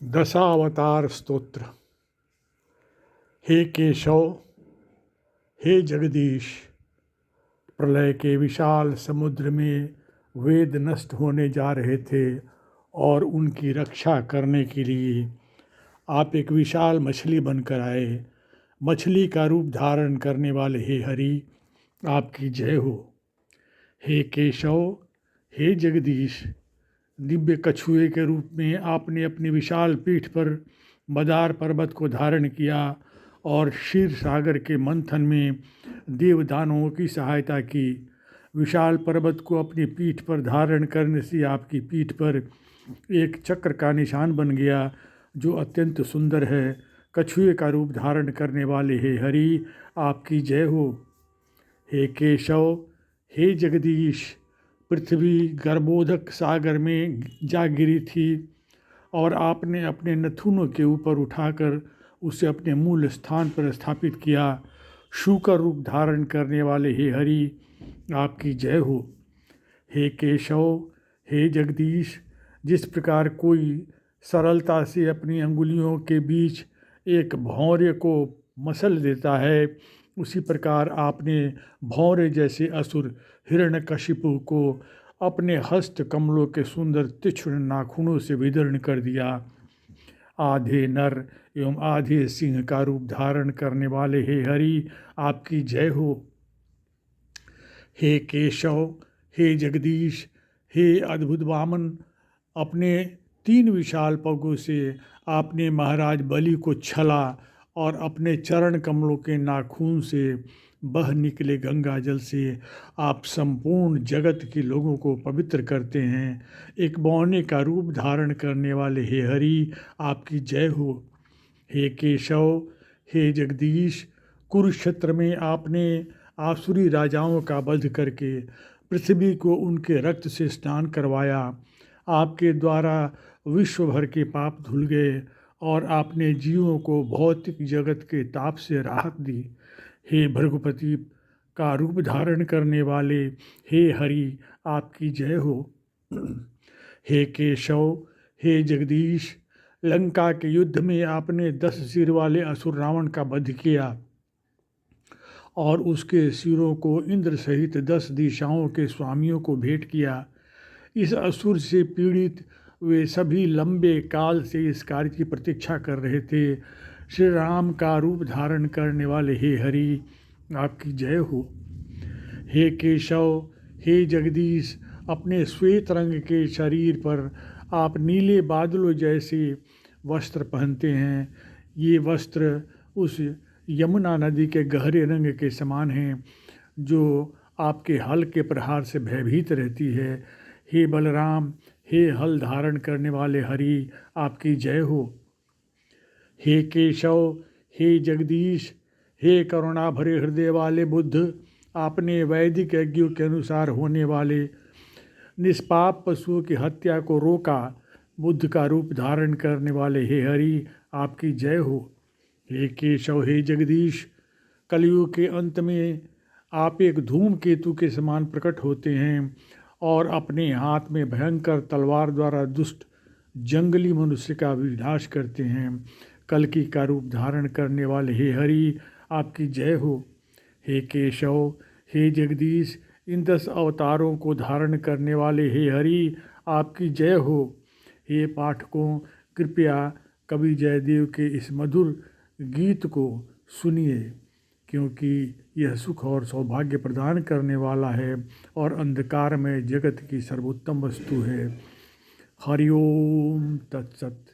दशावतार स्तोत्र। हे केशव, हे जगदीश, प्रलय के विशाल समुद्र में वेद नष्ट होने जा रहे थे और उनकी रक्षा करने के लिए आप एक विशाल मछली बनकर आए। मछली का रूप धारण करने वाले हे हरि, आपकी जय हो। हे केशव, हे जगदीश, दिव्य कछुए के रूप में आपने अपनी विशाल पीठ पर मदार पर्वत को धारण किया और क्षीर सागर के मंथन में देवदानवों की सहायता की। विशाल पर्वत को अपनी पीठ पर धारण करने से आपकी पीठ पर एक चक्र का निशान बन गया, जो अत्यंत सुंदर है। कछुए का रूप धारण करने वाले हे हरि, आपकी जय हो। हे केशव, हे जगदीश, पृथ्वी गर्भोदक सागर में जा गिरी थी और आपने अपने नथुनों के ऊपर उठाकर उसे अपने मूल स्थान पर स्थापित किया। शूकर रूप धारण करने वाले हे हरि, आपकी जय हो। हे केशव, हे जगदीश, जिस प्रकार कोई सरलता से अपनी अंगुलियों के बीच एक भौरे को मसल देता है, उसी प्रकार आपने भौरे जैसे असुर हिरण्यकशिपु को अपने हस्त कमलों के सुंदर तीक्ष्ण नाखूनों से विदीर्ण कर दिया। आधे नर एवं आधे सिंह का रूप धारण करने वाले हे हरि, आपकी जय हो। हे केशव, हे जगदीश, हे अद्भुत वामन, अपने 3 विशाल पगों से आपने महाराज बलि को छला और अपने चरण कमलों के नाखून से बह निकले गंगा जल से आप संपूर्ण जगत के लोगों को पवित्र करते हैं। एक बौने का रूप धारण करने वाले हे हरि, आपकी जय हो। हे केशव, हे जगदीश, कुरुक्षेत्र में आपने आसुरी राजाओं का वध करके पृथ्वी को उनके रक्त से स्नान करवाया। आपके द्वारा विश्व भर के पाप धुल गए और आपने जीवों को भौतिक जगत के ताप से राहत दी। हे भृगुपति का रूप धारण करने वाले हे हरि, आपकी जय हो। हे केशव, हे जगदीश, लंका के युद्ध में आपने 10 सिर वाले असुर रावण का वध किया और उसके सिरों को इंद्र सहित 10 दिशाओं के स्वामियों को भेंट किया। इस असुर से पीड़ित वे सभी लंबे काल से इस कार्य की प्रतीक्षा कर रहे थे। श्री राम का रूप धारण करने वाले हे हरि, आपकी जय हो। हे केशव, हे जगदीश, अपने श्वेत रंग के शरीर पर आप नीले बादलों जैसे वस्त्र पहनते हैं। ये वस्त्र उस यमुना नदी के गहरे रंग के समान हैं, जो आपके हल के प्रहार से भयभीत रहती है। हे बलराम, हे हल धारण करने वाले हरि, आपकी जय हो। हे केशव, हे जगदीश, हे करुणा भरे हृदय वाले बुद्ध, आपने वैदिक यज्ञों के अनुसार होने वाले निष्पाप पशुओं की हत्या को रोका। बुद्ध का रूप धारण करने वाले हे हरि, आपकी जय हो। हे केशव, हे जगदीश, कलयुग के अंत में आप एक धूमकेतु के समान प्रकट होते हैं और अपने हाथ में भयंकर तलवार द्वारा दुष्ट जंगली मनुष्य का विनाश करते हैं। कल्कि का रूप धारण करने वाले हे हरि, आपकी जय हो। हे केशव, हे जगदीश, इन 10 अवतारों को धारण करने वाले हे हरि, आपकी जय हो। हे पाठकों, कृपया कवि जयदेव के इस मधुर गीत को सुनिए, क्योंकि यह सुख और सौभाग्य प्रदान करने वाला है और अंधकार में जगत की सर्वोत्तम वस्तु है। हरि ओम तत्सत।